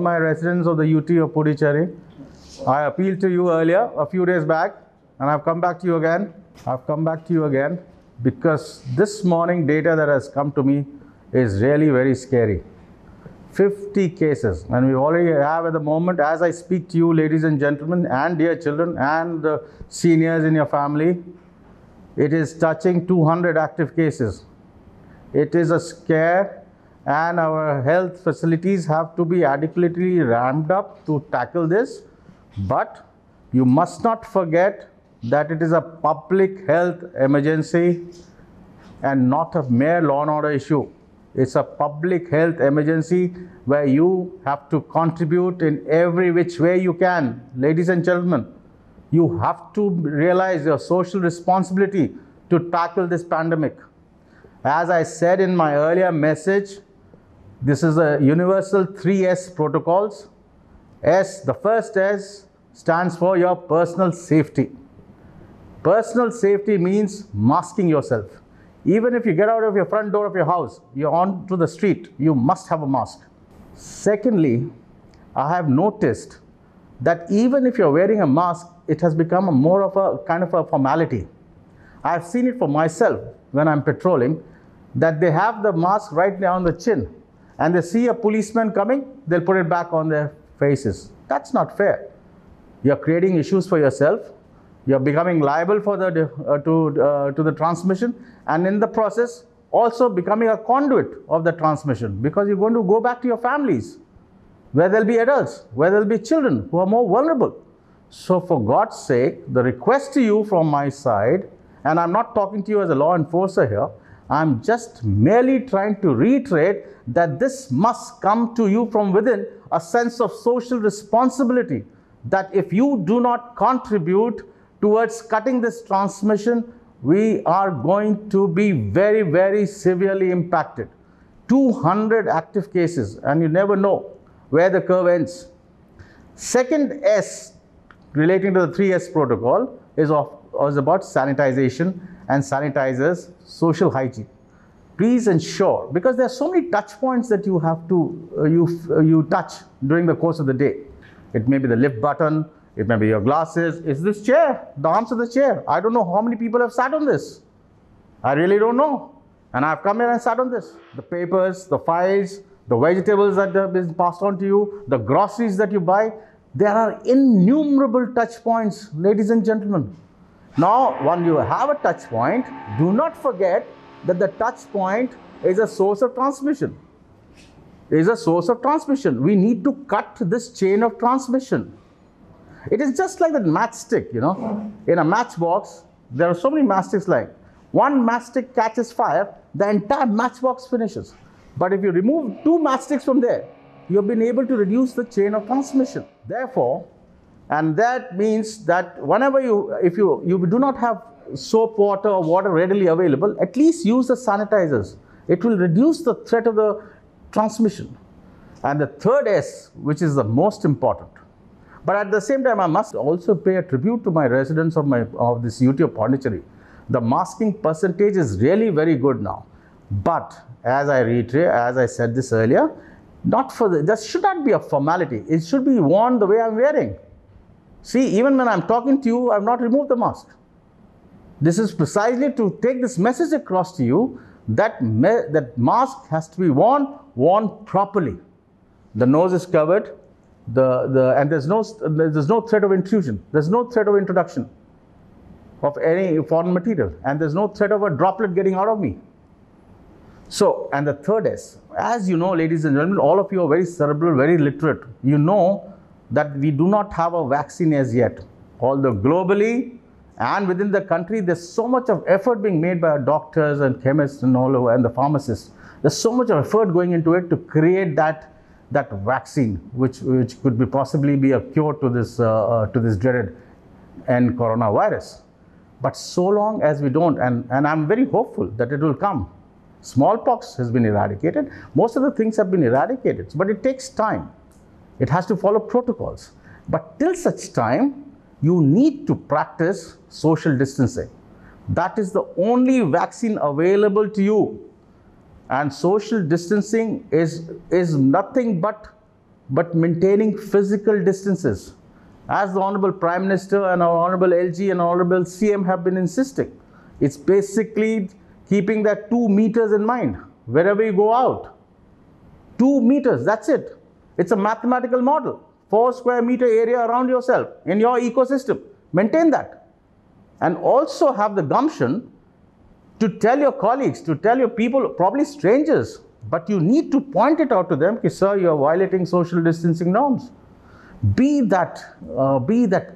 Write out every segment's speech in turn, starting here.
all my residents of the UT of Puducherry. I appealed to you earlier, a few days back, and I've come back to you again. I've come back to you again because this morning data that has come to me is really very scary. 50 cases, and we already have at the moment, as I speak to you, ladies and gentlemen, and dear children, and the seniors in your family, it is touching 200 active cases. It is a scare, and our health facilities have to be adequately ramped up to tackle this. But you must not forget that it is a public health emergency and not a mere law and order issue. It's a public health emergency where you have to contribute in every which way you can. Ladies and gentlemen, you have to realize your social responsibility to tackle this pandemic. As I said in my earlier message, this is a universal 3S protocols. S, the first S stands for your personal safety. Personal safety means masking yourself. Even if you get out of your front door of your house, you're onto the street, you must have a mask. Secondly, I have noticed that even if you're wearing a mask, it has become more of a kind of a formality. I've seen it for myself when I'm patrolling, that they have the mask right down the chin, and they see a policeman coming, they'll put it back on their faces. That's not fair. You're creating issues for yourself. You're becoming liable for to the transmission, and in the process also becoming a conduit of the transmission, because you're going to go back to your families where there'll be adults, where there'll be children who are more vulnerable. So for God's sake, the request to you from my side, and I'm not talking to you as a law enforcer here, I'm just merely trying to reiterate that this must come to you from within, a sense of social responsibility, that if you do not contribute towards cutting this transmission, we are going to be very, very severely impacted. 200 active cases, and you never know where the curve ends. Second S, relating to the 3S protocol, is about sanitization and sanitizers, social hygiene. Please ensure, because there are so many touch points that you have to you touch during the course of the day. It may be the lift button, it may be your glasses, it's this chair, the arms of the chair. I don't know how many people have sat on this. I really don't know. And I've come here and sat on this. The papers, the files, the vegetables that have been passed on to you, the groceries that you buy, there are innumerable touch points, ladies and gentlemen. Now, when you have a touch point, do not forget that the touch point is a source of transmission. Is a source of transmission. We need to cut this chain of transmission. It is just like that matchstick, you know. In a matchbox, there are so many matchsticks like. One matchstick catches fire, the entire matchbox finishes. But if you remove two matchsticks from there, you have been able to reduce the chain of transmission. Therefore, and that means that whenever if you do not have soap water or water readily available, at least use the sanitizers. It will reduce the threat of the transmission. And the third S, which is the most important. But at the same time, I must also pay a tribute to my residents of this UT of Pondicherry. The masking percentage is really very good now. But as I reiterate, as I said this earlier, that should not be a formality. It should be worn the way I'm wearing. See, even when I'm talking to you, I've not removed the mask. This is precisely to take this message across to you that mask has to be worn properly. The nose is covered, and there's no threat of intrusion. There's no threat of introduction of any foreign material, and there's no threat of a droplet getting out of me. So, and the third S, as you know, ladies and gentlemen, all of you are very cerebral, very literate. You know that we do not have a vaccine as yet. Although globally and within the country, there's so much of effort being made by our doctors and chemists and all over, and the pharmacists. There's so much of effort going into it to create that vaccine, which could possibly be a cure to this dreaded coronavirus. But so long as we don't, and I'm very hopeful that it will come. Smallpox has been eradicated. Most of the things have been eradicated, but it takes time. It has to follow protocols. But till such time, you need to practice social distancing. That is the only vaccine available to you. And social distancing is nothing but but maintaining physical distances, as the Honorable Prime Minister and our Honorable LG and Honorable CM have been insisting. It's basically keeping that 2 meters in mind wherever you go out. 2 meters, that's it. It's a mathematical model. 4 square meter area around yourself in your ecosystem. Maintain that. And also have the gumption to tell your colleagues, to tell your people, probably strangers, but you need to point it out to them, sir, you're violating social distancing norms. Be that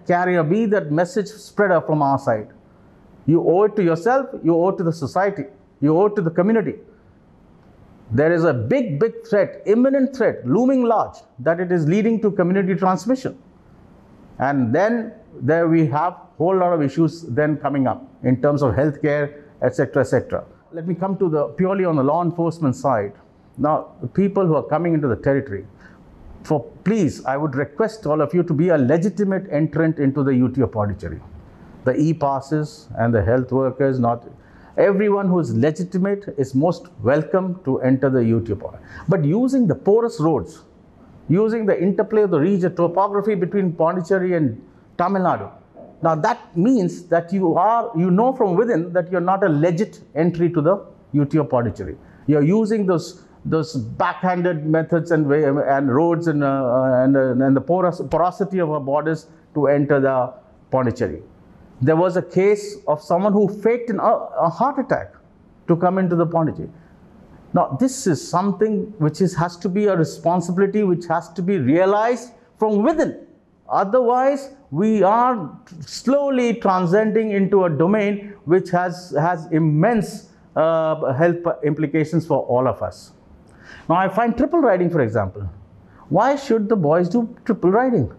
carrier, be that message spreader from our side. You owe it to yourself, you owe it to the society, you owe it to the community. There is a big threat, imminent threat, looming large, that it is leading to community transmission. And then there we have a whole lot of issues then coming up in terms of healthcare, etc., etc. Let me come to the purely on the law enforcement side. Now, the people who are coming into the territory, please, I would request all of you to be a legitimate entrant into the UT of Pondicherry. The e-passes and the health workers, not everyone who is legitimate is most welcome to enter the UT of Pondicherry. But using the porous roads, using the interplay of the region topography between Pondicherry and Tamil Nadu. Now that means that you know from within that you're not a legit entry to the UT of Pondicherry. You're using those backhanded methods and roads and the porosity of our borders to enter the Pondicherry. There was a case of someone who faked a heart attack to come into the Pondicherry. Now, this is something which has to be a responsibility which has to be realized from within. Otherwise, we are slowly transcending into a domain which has immense health implications for all of us. Now, I find triple riding, for example. Why should the boys do triple riding?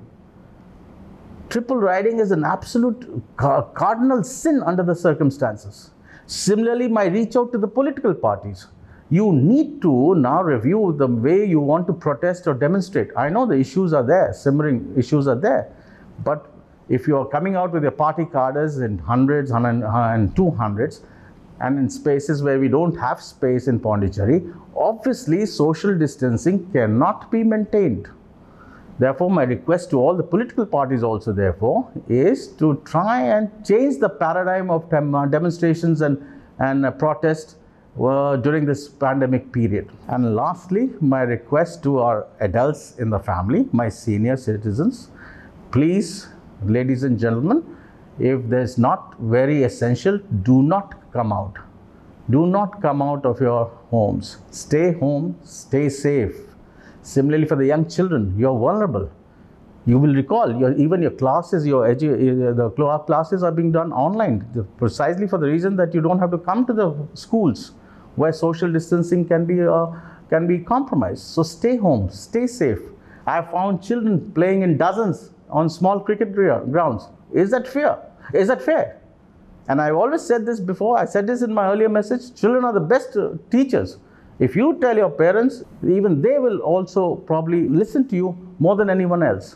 Triple riding is an absolute cardinal sin under the circumstances. Similarly, my reach out to the political parties. You need to now review the way you want to protest or demonstrate. I know the issues are there, simmering issues are there. But if you are coming out with your party cadres in hundreds and 200s, and in spaces where we don't have space in Pondicherry, obviously social distancing cannot be maintained. Therefore, my request to all the political parties also, therefore, is to try and change the paradigm of demonstrations and protest during this pandemic period. And lastly, my request to our adults in the family, my senior citizens, please, ladies and gentlemen, if there's not very essential, do not come out. Do not come out of your homes. Stay home, stay safe. Similarly, for the young children, you're vulnerable. You will recall, even your classes, the classes are being done online, precisely for the reason that you don't have to come to the schools where social distancing can be compromised. So stay home, stay safe. I have found children playing in dozens on small cricket grounds. Is that fair? Is that fair? And I've always said this before, I said this in my earlier message, children are the best teachers. If you tell your parents, even they will also probably listen to you more than anyone else.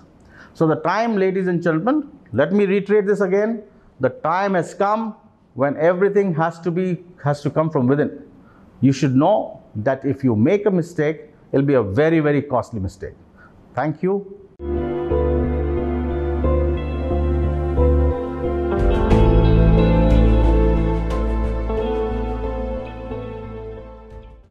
So the time, ladies and gentlemen, let me reiterate this again, the time has come when everything has to come from within. You should know that if you make a mistake, it'll be a very, very costly mistake. Thank you.